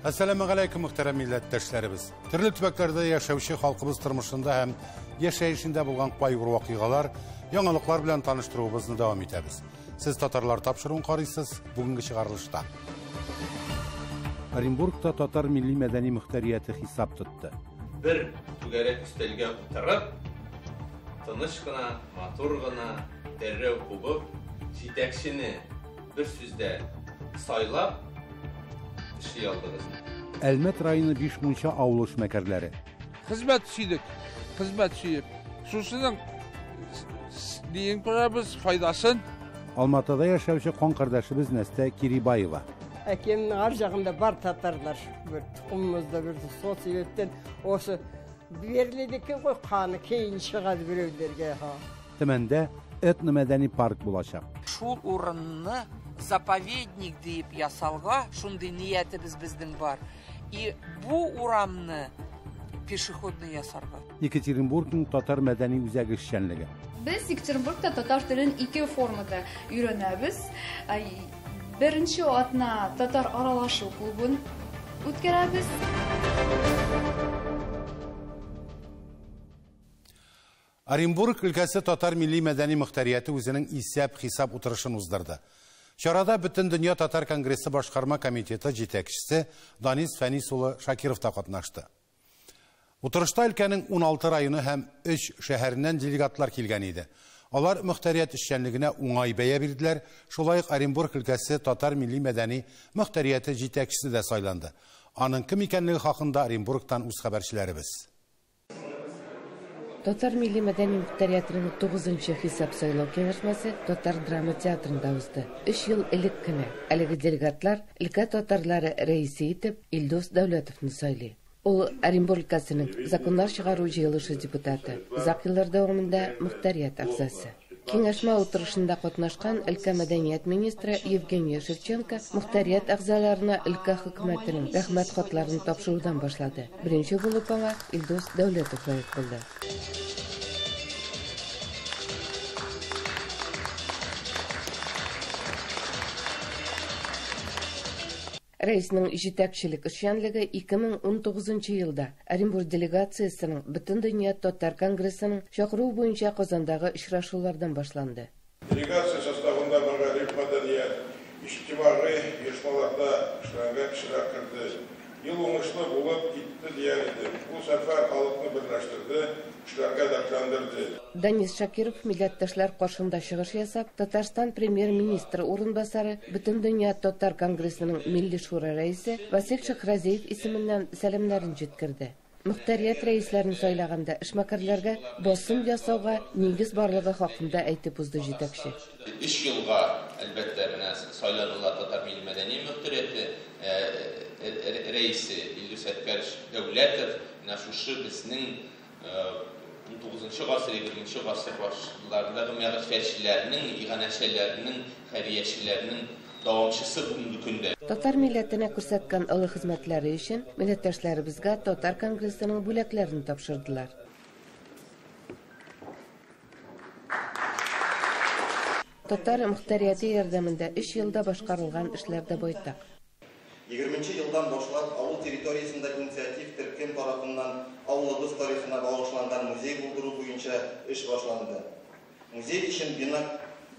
Assalamu alaikum muhterem milletteşlerimiz. Türlü tübeklerde yaşayışı halkımız tırmışında hem yaşayışında bulgan qaygır vakigalar, yanılıklar bilen tanıştırığımızı devam etemiz. Siz Tatarlar tapşırın qarıysız bugünkü çıkarılışta. Оренбург'da Tatar Milli Medeni Muhtariyeti hesap tuttu. Bir tügerek üstelge oturup, tanışkına, maturgına, derrev kubup, jitekşini bir süzde saylap, işi aldınız. Elmet rayını Bişmunça avluş mekerleri. Hizmet şiyip. Şusunun deyin kurabız faydasın. Almatı'da yaşayışı kon kardeşimiz Neste Kiribayeva. Әкемнің ар жағында бар татарлар, бір тұқымымызда бір социалеттен осы беріледі екен ғой, қаны кейін шығады біреулерге. Тімende etno-medeni park bulacak. Шул урынны заповедник deyip ясалга, шундай ниятыбыз безнең бар. И бу урамны пешеходный ясарга. Екатеринбург'un Tatar medeni üzegi şenligi. Biz Екатеринбург'da Tatar tilin iki formada öğrenəbiz. Birinci atna Tatar aralaşu klubun ötkərəbiz. Оренбург ülkesi Tatar Milli Medeni Muhtariyeti üzerinin hesap oturuşunu uzdurdu. Şarada bütün Dünya Tatar Kongresi Başkarma Komiteti jetekçisi Daniz Fenisoğlu Şakirov da katnaştı. Oturuşta ülkenin 16 rayını hem 3 şehrinden delegatlar kelgen idi. Onlar muhtariyet işçenliğine uğay beye bildiler. Şolayık Orенбурg ülkesi Tatar Milli Medeni Muhtariyeti jetekçisi de saylandı. Anın kim ikenliği hakkında Orенбурg'tan uz haberçilerimiz. Tatar Milli Medeni Muhtariyeti'nin 9. hesap saylау kengashmasi Tatar drama teatrında uzdı. 3 yıl ilik kine. Alegi delegatlar ilka Tatarları reisi etip İldos Davletov'ni saylı. O Orенбург ülkesinin zakonlar çıgaru jıyılışı deputatı. Uzak yıllar davamında muhtariyet a'zası. Kengashma oturuşunda qatnaşkan ülke medeniyet ministri Evgeniy Shevchenko muhtariyet a'zalarına ülke hükümetinin rahmet xatlarını tapşırıdan başladı. Birinci bulup ona İldos Davletov layık buldu. Reisinin jetekçilik işçenligi 2019 yılda Orенбурg delegatsiyasının bütün Dünya Tatar Kongresi'nin çağırığı boyunca Kazan'daki işraşulardan başlandı. Делегация составында Маргарит Маданiyat, iştimağı yarışmalarda işlerine iştirak kırdı. Yıl uğuşlu bulup gitti diyen idi. Bu sefer halkını birleştirdi, işlerine daklandırdı. Daniz Şakirov milletteşler karşında çıkış yasap, Tatarstan Premier Ministri orunbasarı bütün Dünya Tatar Kongresi'nin Milli Şura reisi Vasil Şıkrazeyev isiminden selamlarını jetkirdi. Muhtariyet reislerini söylaganda işmakarlarga bosim yasauga negiz barlığı hakkında aytip uzdu jetekçi. 3 yılga elbette saylanılan Tatar Milli Medeni Muhtariyeti reisi İldus Davletov şu bizning 19. asır, 20. asır başlarındaki mağrifetçilerinin, iğaneşelerinin, hariyeçilerinin davamçısı bugünkü günde. Tatar milletine ko'rsatgan ılı hizmetleri için milletteşlerimizga Tatar Kongresi'nin büleklerini tapşırdılar. Tatar muhtariyeti yardımında 3 yılda başkarılgan işlerde boyuttak. 20. yıldan başlap avul teritoriyasında inisiyatif Türkiye tarafından avulumuz tarihine bağışlanan muzey bulduru boyunca iş başlandı. Muzey için bina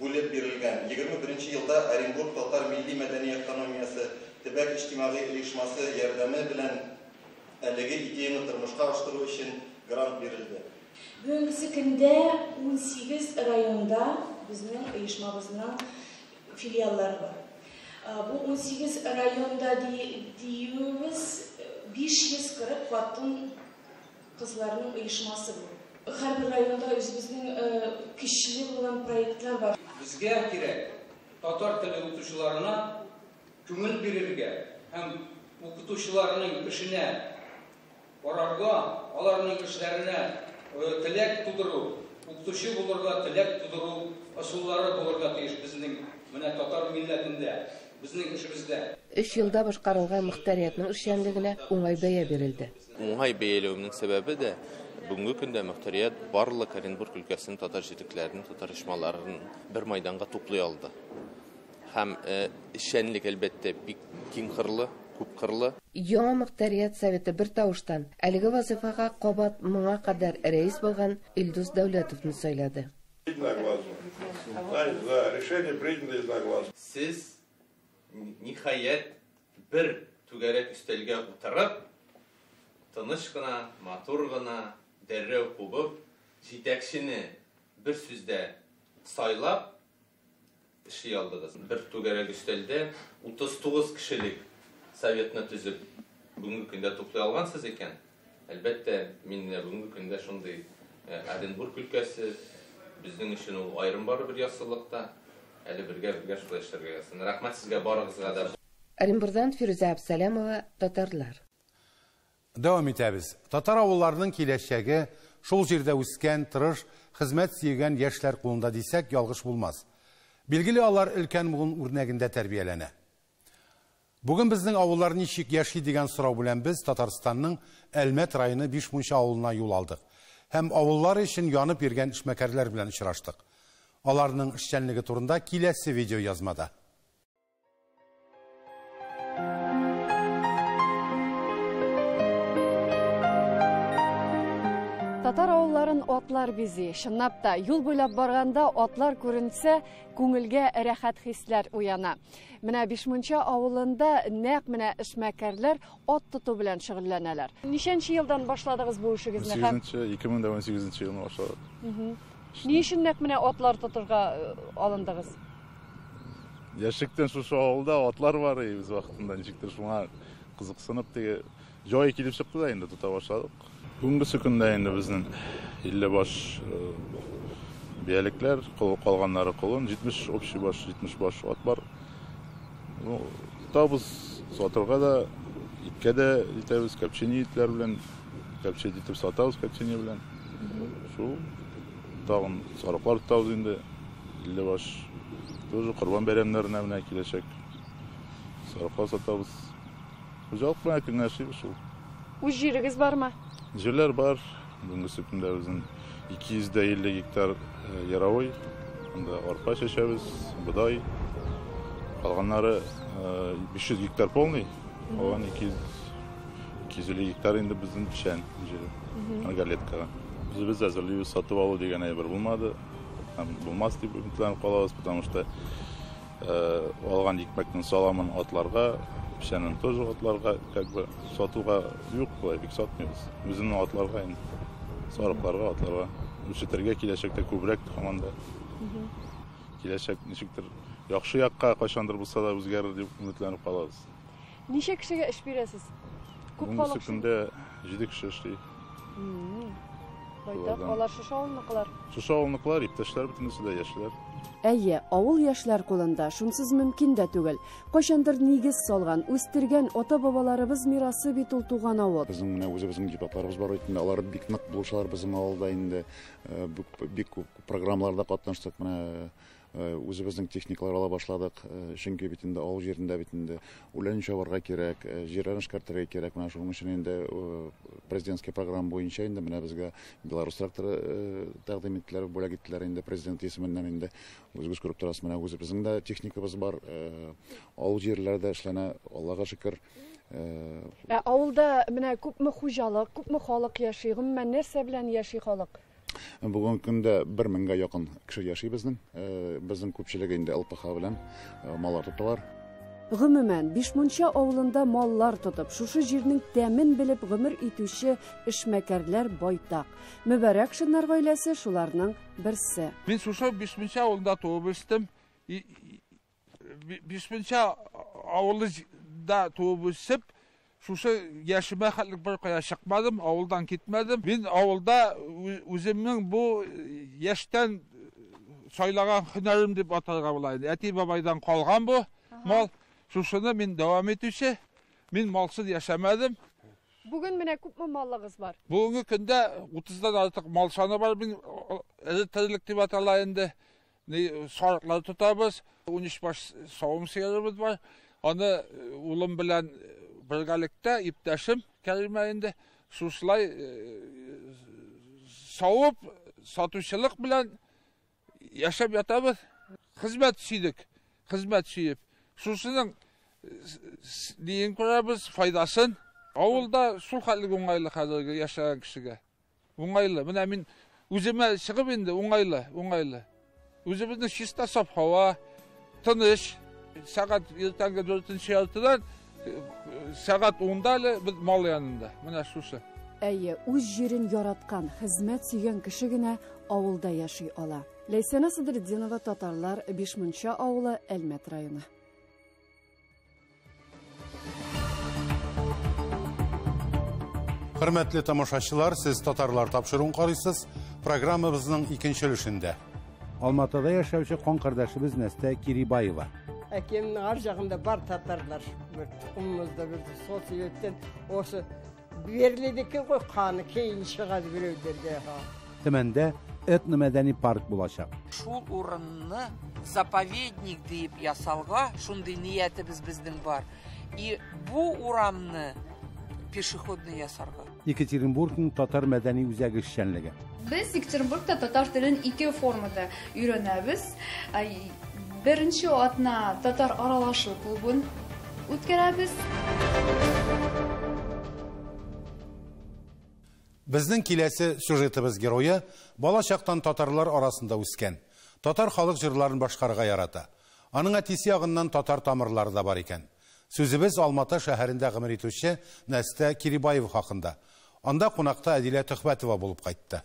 bölüp verilgen. 21. yılda Orенбург Tatar Milli Medeni Ekonomiyası Tibet İçtimai İlişması yardımı bilen elegi ideyini tırmışka aştırı için grant verildi. Bugünkü günde 18 rayonda bizim uyuşmamızın filialları var. Bu 18 rayonda diyoruz 540 vatın kızlarının uyuşması bu. Her bir rayonda özümüzün kişiliği olan proyektler var. Bizge gerek Tatar tili okutuşlarına köngül verirge hem okutuşlarının işine orarga, alarının işlerine tilek tuduru, okutuşu bulurga tilek tuduru, asılları bulurga teyiş bizning Tatar milletinde. 3 yılda başkarılgan muhtariyetinin işçenliğine uğay beye verildi. Uğay beyelewinin sebebi de bugünkü günde muhtariyet barlık Orенбург ülkesinin Tatar jetiklerini, Tatar işmalarının bir maydanga toplay aldı. Hem işçenlik elbette bir kengirli, күп кырлы. Яңа мөхтәрият советы бер тавыштан әлеге вазифага кабат моңа кадәр рәис булган Илдус Дәүләтовны сайлады. Сез ниһаять бер түгәрәк өстәлгә утырып, тыныч кына, матур гына, дәррәү кубып, җитәкчене бер сүздә сайлап эшли алдыгыз. Бер түгәрәк өстәлдә 39 кешелек советны төзеп, бүгенге көндә туплый алгансыз икән. Әлбәттә, мин бүгенге көндә шундый Оренбург өлкәсе безнең өчен ул аерым бары бер ясылыкта. Әле бергә шулай эшләргә ясын. Рәхмәт сезгә барыгызга да. Оренбургдан Фирүзә Абсалямова, татарлар. Дәвам итәбез. Татар авылларының киләчәге шул җирдә үскән, тырыш, хезмәт сөйгән яшьләр кулында дисәк, ялгыш булмас. Билгеле, алар өлкән буын үрнәгендә тәрбияләнә. Бүген безнең авыллар ничек яши дигән сорау белән без Татарстанның Әлмәт районы Бишмунча авылына юл алдык. Һәм авыллар өчен янып йөргән эшмәкәрләр белән очраштык. Аларның эшчәнлеге турында киләсе видео язмада. Татар авылларын атлар бизи. Чынлап та, юл буйлап барганда атлар күренсә, күңелгә рәхәт хисләр уяна. Менә Бишмунча авылында нәкъ менә эшмәкәрләр ат тоту белән шөгыльләнәләр. Ничәнче елдан башладыгыз бу эшегезне? 2018 елны башладык. Ни өчен нәкъ менә атлар тотырга алындыгыз? Яшьлектән шушы авылда атлар бар, без вакытында ничектер шуңа кызыксынып теге җай килеп чыкты да инде тота башладык. Бүгенге көндә инде безнең 50 баш биялекләр, калганнары кулын 70 общий баш, 70 баш ат бар. Табыз сатырга да, иткә дә итәбез, кәпчәне итләр белән, кәпчә итеп сатабыз кәпчәне белән. Шу тагын сарыклар тотабыз инде 50 баш. Тоже Корбан бәйрәмнәренә менә киләчәк. Сарыклар сатабыз. Хуҗалык белән киңәшибез шул. Үз җирегез бармы? Җирләр бар. Бүгенге көндә безнең 250 гектар яровой. Анда арпа чәчәбез, будай. Калганнары 500 гектар полный. Калган 250 гектар инде безнең печән җире. Галеткага. Biz әзерлибез, сатып алу дигән әйбер булмады. Булмас дип өметләнеп калабыз, потому что алган икмәкнең саламын атларга, печәнен тоже атларга, как бы сатуга юк, бик сатмыйбыз. Үзенең атларга, сарыкларга, атларга. Үсетергә киләчәктә күбрәк команда. Киләчәк ничектер яхшы якка кайчандыр булса да үзгәрер дип өметләнеп калабыз. Ничә кешегә эш бирәсез? Күп халык. Көндә 7 кеше эшли. Алар шушы авылныкылар. Шушы авылныкылар, иптәшләр бөтенесе дә яшьләр. Әйе, авыл яшьләр кулында шунсыз мөмкин дә түгел. Кайчандыр нигез салган, үстергән ата-бабаларыбыз мирасы бит ул туган авыл. Безнең менә үзебезнең депутатларыбыз бар инде, алар бик нык булышалар безнең авылда инде. Бик күп программаларда катнаштык, менә үзебезнең техникалар ала башладык. Чөнки бит инде авыл җирендә бит инде үлән чабарга кирәк, җирләрне эшкәртергә кирәк. Менә шуның өчен инде президентский программа буенча инде менә безгә Беларусь тракторы тәкъдим иттеләр, бүләк иттеләр инде президент исеменнән инде. Үзегез күреп торасыз, менә үзебезнең дә техникабыз бар. Авыл җирләрдә эшләнә, Аллага шөкер. Авылда менә күпме хуҗалык, күпме халык яши, гомумән нәрсә белән яши халык? Бүгенге көндә 1000-гә якын кеше яши безнең. Безнең күпчелеге инде ЛПХ белән маллар тоталар. Гомумән, Бишмунча авылында маллар тотып, шушы җирнең тәмен белеп гомер итүче эшмәкәрләр байтак. Мөбарәк Шыннар гаиләсе шуларның берсе. Мин шушы Бишмунча авылында туып үстем. Бишмунча авылында туып үсеп, шушы яшемә хәтлек бер кая чыкмадым, авылдан китмәдем. Мин авылда үземнең бу яшьтән сайлаган һөнәрем дип атарга була иде. Әти бабайдан калган бу мал. Шушыны мин дәвам итүче. Мин малсыз яшәмәдем. Бүген менә күпме маллыгыз бар? Бүгенге көндә 30дан артык мал саны бар. Мин тирлек дип атала инде. Сарыклар тотабыз. 13 баш савым сыерыбыз бар. Аны улым белән бергәлектә иптәшем Кәримә инде шушылай савып, сатучылык белән яшәп ятабыз. Хезмәт сөйдек, хезмәт сөеп. Шушының Neyin көрәбіз файдасын? Ауылда сол хәллек оңайлы қазіргі яшаған кішіге. Оңайлы. Міне мен өзіме шығып енді оңайлы. Өзіміздің чиста сап хава, тыныш. Сағат ертеңгі 4-6-дан сағат 10-да біз мал янында. Міне шушы. Әйе, үз жерін яратқан, хезмәт сүйген кеше генә авылда яшый ала. Ләйсәнә Сыдырдинова, татарлар, Бишмунча авылы, Әлмәт районы. Hürmetli тамашачылар, сіз татарлар тапшыруын қарайсыз. Программабызның икенче өлешендә. Алматыда яшәүче қоңқардашыбыз Нәстә Кирибаева. Әкемнің ар жағында бар татарлар. Ұмымызда бір сол себептен осы беріледекен қой қаны кейін шығады біреулерге. Төмәндә этномәдәни парк булачак. Шул урынны заповедник дип ясалга, шундый ниятебез безнең бар. И бу урамны пешеходный ясарга. Екатеринбургның татар мәдәни үзәге эшчәнлеге. Biz Екатеринбургта татар телен ике формада өйрәнәбез. Беренче атна татар аралашу клубын үткәрәбез. Безнең киләсе сюжетыбыз герое бала чактан татарлар арасында үскән. Татар халык җырларын башкарга ярата. Аның әтисе ягыннан татар тамырлары да бар икән. Сүзебез Алматы шәһәрендә гомер итүче Нәстә Кирибаева хакында. Анда кунакта Әдилә Төхбәтова булып кайтты.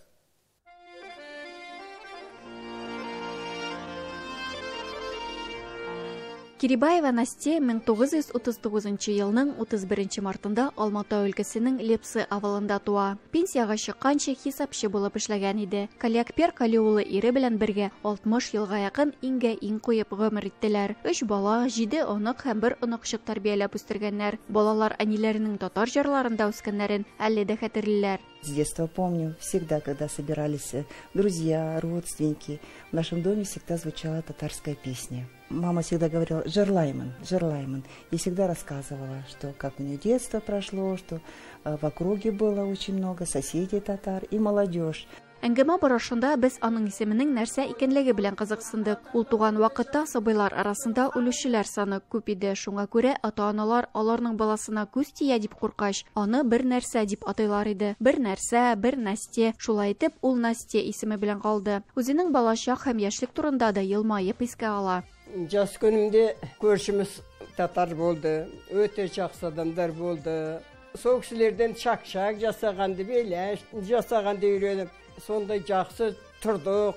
Кирибаева Настя 1939 елның 31 мартында Алматы өлкәсенең Лепсы авылында туа. Пенсияга чыкканчы хисапчы булып эшләгән иде. Калякпер Калиулы ире белән бергә 60 елга якын иңгә иң куеп гомер иттеләр. 3 бала, 7 онык һәм 1 оныкчык тәрбияләп үстергәннәр. Балалар әниләренең татар җырларында үскәннәрен әле дә хәтерлиләр. С детства помню, всегда, когда собирались друзья, родственники, в нашем доме всегда звучала татарская песня. Мама всегда говорила «Жырлаймын, жырлаймын». И всегда рассказывала, что как у нее детство прошло, что в округе было очень много соседей татар и молодежь. Әңгәмә барышында без аның исеменең нәрсә икәнлеге белән кызыксындык. Ул туган вакытта сабыйлар арасында үлүчеләр саны күп иде. Шуңа күрә ата-аналар аларның баласына күз тия дип куркач, аны бер нәрсә дип атыйлар иде. Бер нәрсә, бер Настя. Шулай итеп, ул Настя исеме белән калды. Үзенең балачак һәм яшьлек турында да елмаеп искә ала. Жас күнімде көршіміз татар болды, өте жақсы адамдар болды. Сол кісілерден шақ-шақ жасағанды беләш, жасағанды үйреніп, сондай жақсы тұрдық,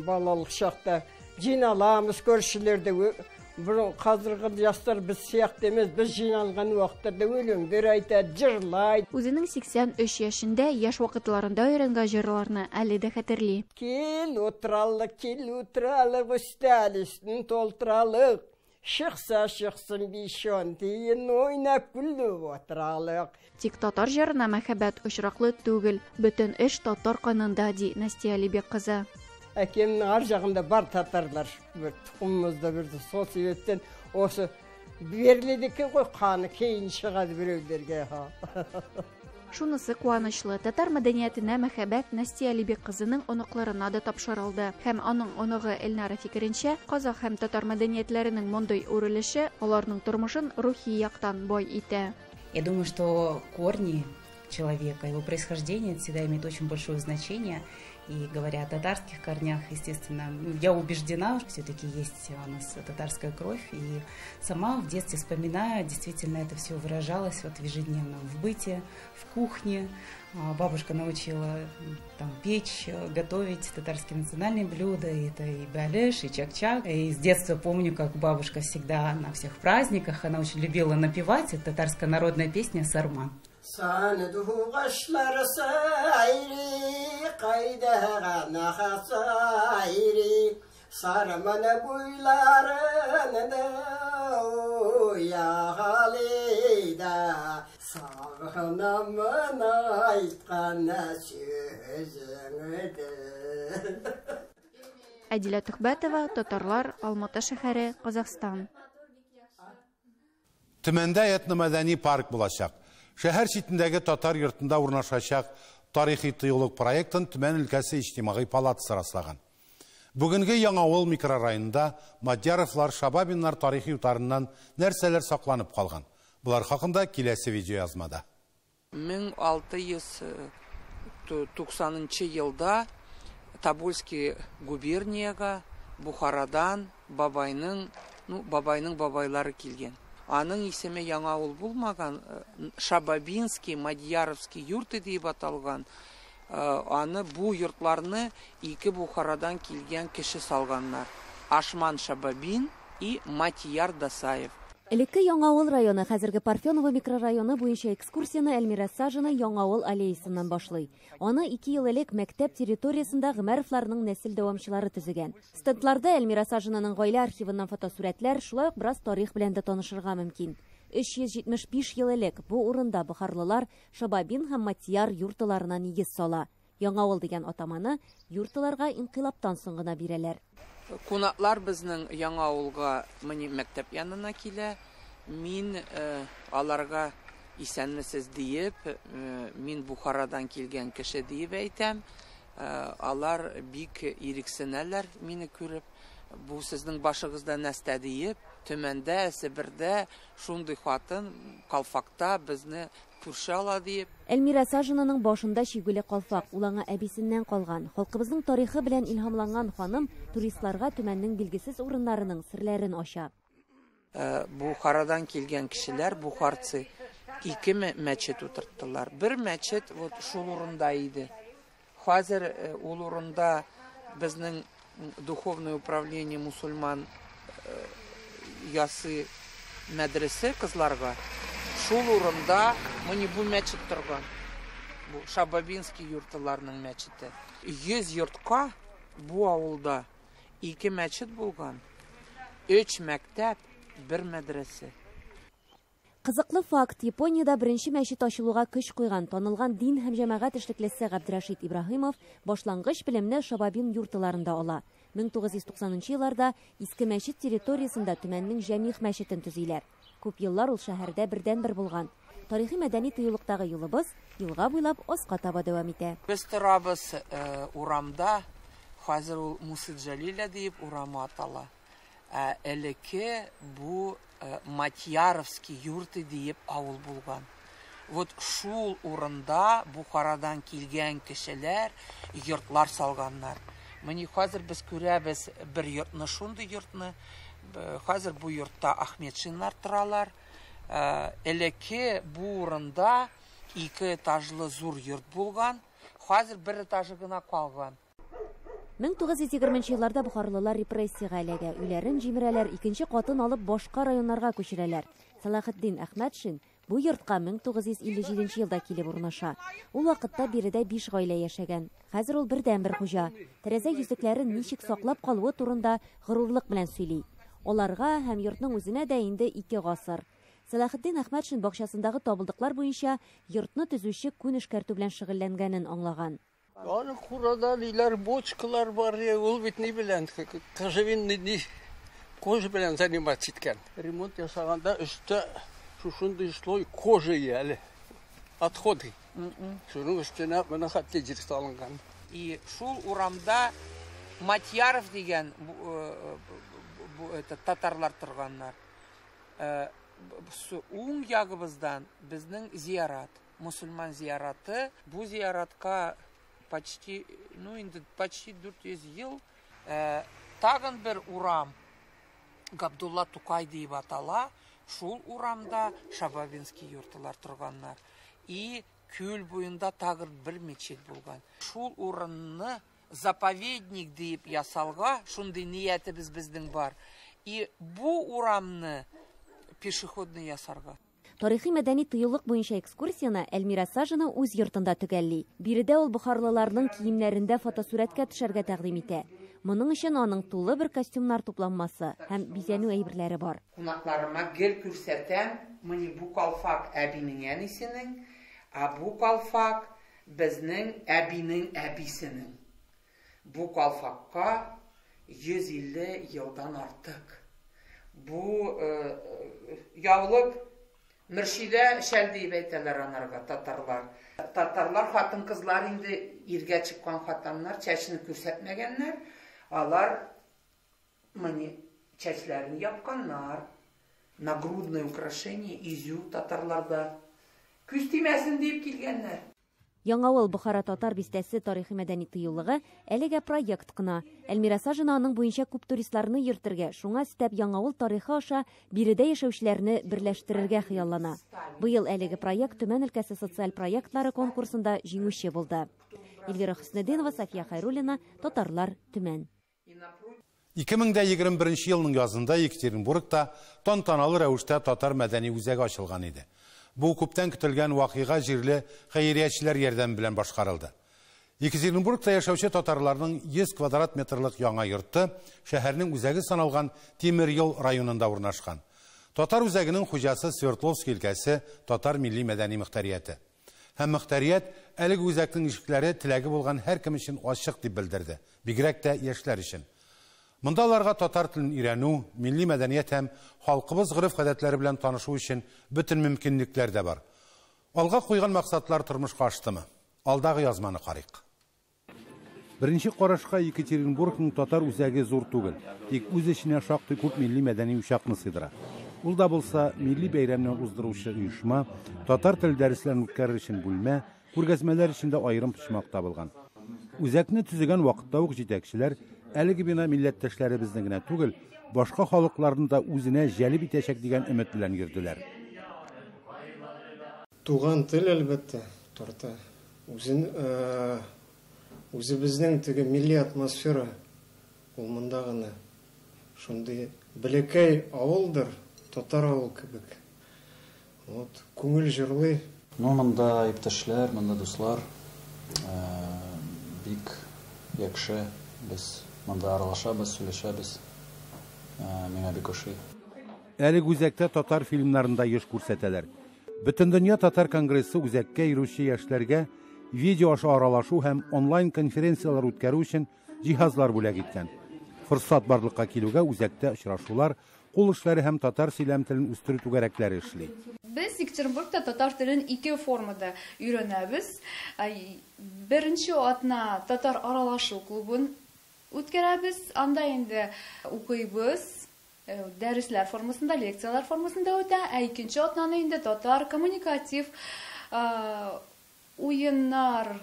балалық шақта. Жиналамыз көршілерді, қазіргі жастар біз сияқты емес, біз жиналған уақыттарда өлеңдер айтады, жырлайды. Үзенең 83 яшендә яшь вакытларында өйрәнгән җырларны әле дә хәтерли. Кил утралык, өстәл өстен толтыралык. Шықса шықсын бишон дейін ойнап күліп отыралық. Тик татар җырына мәхәббәт очраклы түгел, бөтен эш татар канында ди Настя Алибек кызы. Әкемнің ар жағында бар татарлар. Тұқымымызда бірді. Сол себептен осы беріледекен қой қаны кейін шығады біреулерге. Шунысы куанычлы. Татар мәдәниятенә мәхәббәт Настя Алибек кызының оныкларына да тапшырылды. Һәм аның оныгы Эльнара фикеренчә, казах һәм татар мәдәниятләренең мондый үрелеше аларның тормышын рухи яктан бай итә. Я думаю, что корни человека, его происхождение всегда имеет очень большое значение. И говоря о татарских корнях, естественно, я убеждена, что все-таки есть у нас татарская кровь. И сама в детстве вспоминаю, действительно это все выражалось вот в ежедневном в быте, в кухне. Бабушка научила там печь, готовить татарские национальные блюда. Это и бялеш, и чак-чак. И с детства помню, как бабушка всегда на всех праздниках, она очень любила напевать. Это татарская народная песня «Сарман». Sanıdu qaşlar sayri, qaydağa sayri, sarmana boylarını uyağalıyda, sağınamın aytqan sözünüdür. Әдилә Төхбәтова, татарлар, Алматы шәһәре, Казахстан. Төмәндә этномәдәни парк булачак. Шәһәр читендәге татар йортында урнашачак тарихи тыюлык проектын Төмән өлкәсе иҗтимагый палатасы раслаган. Бүгінгі Яңауыл микрорайонында Мадияровлар, Шабабинлар тарихи утарынан нәрсәләр сакланып қалған. Бұлар хақында келесі видео язмада. 1690 елда Тобольский губернияға Бухарадан бабайның бабайлары келген. Аның исеме Яңауыл булмаган, Шабабинский, Мадияровский юрты deyip аталған. Аны бу йортларны ике Бухарадан килгән кеше салганнар. Ашман Шабабин и Матияр Дасаев. Элекке Яңауыл районы, хәзерге Парфеново микрорайоны буенча экскурсияны Эльмира Сажина Яңауыл аллеясыннан башлый. Аны 2 ел элек мәктәп территориясында Гомәровларның нәсел дәвамчылары төзегән. Стендларда Эльмира Сажинаның гаилә архивыннан фотосурәтләр, шулай ук бераз тарих белән дә танышырга мөмкин. 375 ел элек бу урында бухарлылар Шабабин һәм Матияр юртыларына нигез сала. Яңауыл дигән атаманы юртыларга инкыйлаптан соң гына бирәләр. Кунаклар безнең Яңавылга мәктәп янына килә. Мин аларга исәнмесез диеп, мин Бухарадан килгән кеше диеп әйтәм. Алар бик ирексенәләр мине күреп. Бу сезнең башыгызда нәрсә диеп, Төмәндә, Себердә шундый хатын калфакта безне күрше ала диеп. Эльмира Сажинаның башында шигүле калфак, улаңа әбисеннән калган. Халкыбызның тарихы белән илһамланган ханым туристларга Төмәннең билгесез урыннарының серләрен ача. Бухарадан килгән кешеләр, бухарцы, 2 мәчет утырттылар. Бер мәчет вот шул урында иде. Хәзер ул урында безнең духовное управление мусульман ясы мәдрәсе кызларга шул урында менә бу мәчет торган. Бу Шабабинский юртларның мәчете. 100 йортка бу авылда 2 мәчет булган. 3 мәктәп, 1 мәдрәсе. Кызыклы факт, Япониядә беренче мәчет ачылуга көч куйган танылган дин һәм җәмәгать эшлеклесе Габдрашид Ибраһимов башлангыч белемне Шабабин юртларында ала. 1990 елларда иске мәчет территориясында Төмәннең Җәмих мәчетен төзиләр. Күп еллар ул шәһәрдә бердән-бер булган. Тарихи мәдәни тыюлыктагы юлыбыз елга буйлап аска таба дәвам итә. Без торабыз урамда, хәзер ул Мусид Җәлилә дип урамы атала. Элекке бу Матияровский юрты диеп авыл булган. Вот шул урында Бухарадан килгән кешеләр йортлар салганнар. Менә хәзер без күрәбез бер йортны, шундый йортны. Хәзер бу йортта Ахметшиннар торалар. Элекке бу урында 2 этажлы зур йорт булган. Хәзер 1 этажы гына калган. 1920 елларда бухарлылар репрессиягә эләгә, үйләрен җимерәләр, 2нче катын алып башка районнарга күчерәләр. Салахетдин Әхмәтшин бу йортка 1957 елда килеп урнаша. Ул вакытта биредә 5 гаилә яшәгән. Хәзер ул бердән-бер хуҗа. Тәрәзә йөзекләрен ничек саклап калуы турында горурлык белән сөйли. Аларга һәм йортның үзенә дә инде 2 гасыр. Салахетдин Әхмәтшин бакчасындагы табылдыклар буенча йортны төзүче күн эшкәртү белән шөгыльләнгәнен аңлаган. Аны курада диләр, бочкалар бар, ул бит ни белән, кожевинный кожа белән заниматься иткән. Ремонт ясаганда өстә шушындый слой кожа яле. Отходы. Шуның өстенә менә хәтле җир салынган. И шул урамда Матьяров дигән бу татарлар торганнар. Уң ягыбыздан безнең зиярат, мусульман зияраты. Бу зияратка почти 400 ел. Тагын бер урам Габдулла Тукай дип атала. Шул урамда Шабабинский юртлар торганнар. И күл буенда тагын бер мечет булган. Шул урынны заповедник дип ясалга, шундый ниятебез безнең бар. И бу урамны пешеходный ясарга. Тарихи мәдәни тыюлык буенча экскурсияны Эльмира Сажина үз йортында төгәлли. Биредә ул бухарлыларның киемнәрендә фотосурәткә төшәргә тәкъдим итә. Моның өчен аның тулы бер костюмнар тупланмасы һәм бизәнү әйберләре бар. Кунакларыма гел күрсәтәм, менә бу калфак әбинең әнисенең, бу калфак безнең әбинең әбисенең. Бу калфакка 150 елдан артык. Бу яулык Мөршидә шәл дип әйтәләр анарга татарлар. Татарлар хатын-кызлар инде иргә чыккан хатаннар чәчне күрсәтмәгәннәр. Алар чәчләрен япканнар, нагрудное украшение, изю татарларда. Күз тимәсен дип килгәннәр. Яңавыл Бохара татар бистәсе тарихи мәдәни тыюлыгы әлегә проект кына. Әлмираса аның буенча күп туристларны йөртергә, шуңа стәп Яңавыл тарихы аша биредә яшәүчеләрне берләштерергә хыяллана. Быел әлеге проект Төмән өлкәсе социаль проектлары конкурсында җиңүче булды. Эльвира Хөснетдинова, Сафия Хайруллина, Татарлар, Төмән. 2021 елның язында Екатеринбургта тантаналы рәвештә татар мәдәни үзәге ачылган иде. Бу күптән көтелгән вакыйга җирле хәйриячеләр ярдәм белән башкарылды. Екатеринбургта яшәүче татарларның 100 квадрат метрлык яңа йорты шәһәрнең үзәге саналган Тимер-Юл районында урнашкан. Татар үзәгенең хуҗасы Свердловск өлкәсе татар милли мәдәни мөхтәрияте. Һәм мөхтәрият әлеге үзәкнең ишекләре теләге булган һәр кем өчен ачык дип белдерде, бигрәк тә яшьләр өчен. Мондаларга татар телен өйрәнү, милли мәдәният һәм халкыбыз гырыф-гадәтләре белән танышу өчен бөтен мөмкинлекләр дә бар. Алга куйган максатлар тормышка аштымы? Алдагы язманы карыйк. Беренче карашка Екатеринбургның татар үзәге зур түгел, тик үз эченә шактый күп милли мәдәни учакны сыйдыра. Ул да булса, милли бәйрәмне уздыручы оешма, татар тел дәресләрен үткәрер өчен бүлмә, күргәзмәләр өчен дә аерым почмак табылган. Үзәкне төзегән вакытта ук җитәкчеләр әлеге бина милләттәшләребезнең генә түгел, башка халыкларны да үзенә җәлеп итәчәк дигән өмет белән йөрделәр. Туган тел әлбәттә тарта. Үзебезнең теге милли атмосфера ул монда гына. Шундый бәләкәй авылдыр, татар авыл кебек. Вот күңел җырлый. Монда иптәшләр, монда дуслар, бик яхшы без монда аралашабыз, сөйләшәбез. Миңа бик ошый. Әлеге үзәктә татар фильмнарында еш күрсәтәләр. Бөтен дөнья татар конгрессы үзәккә йөрүче яшьләргә видео аша аралашу һәм онлайн конференциялар үткәрү өчен җиһазлар бүләк иткән. Форсат барлыкка килүгә үзәктә очрашулар, кул эшләре һәм татар сөйләм телен үстерү түгәрәкләре эшли. Без Екатеринбургта татар телен 2 формада өйрәнәбез. Беренче атна татар аралашу клубын үткәрәбез. Анда инде укыйбыз, дәресләр формасында, лекциялар формасында үтә. Икенче атнаны инде татар коммуникатив уеннар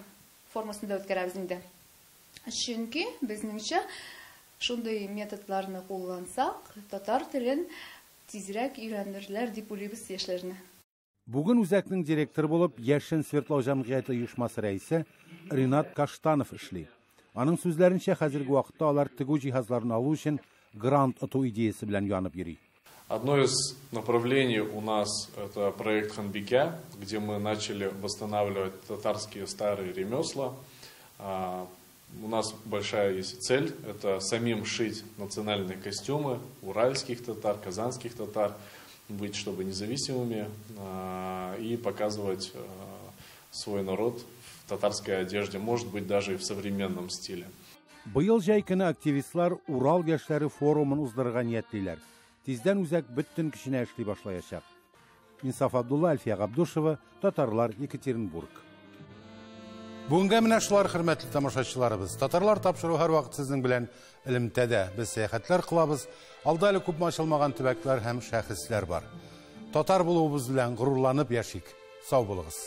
формасында үткәрәбез инде. Чөнки безнеңчә шундый методларны куллансак, татар телен тизрәк өйрәнерләр дип уйлыйбыз яшьләрне. Бүген үзәкнең директоры булып Яшен Свердлов җәмгыяте оешмасы рәисе Ринат Каштанов эшли. Аның сүзләренчә, хәзерге вакытта алар тегү җиһазларын алу өчен грант оту идеясе белән янып йөри. Одно из направлений у нас это проект Ханбике, где мы начали восстанавливать татарские старые ремесла. У нас большая есть цель, это самим шить национальные костюмы уральских татар, казанских татар, быть чтобы независимыми и показывать свой народ в татарской одежде, может быть даже и в современном стиле. Быел җәй көне активистлар Урал яшьләре форумын уздырырга ниятлиләр. Тиздән үзәк бөтен көченә эшли башлаячак. Инсаф Абдулла, Альфия Габдушева, Татарлар, Екатеринбург. Бүгенге менә шулар, хөрмәтле тамашачыларыбыз. Татарлар тапшыру һәр вакыт сезнең белән элемтәдә. Без сәяхәтләр кылабыз. Алда әле күп ачылмаган төбәкләр һәм шәхесләр бар. Татар булуыбыз белән горурланып яшик. Сау булыгыз.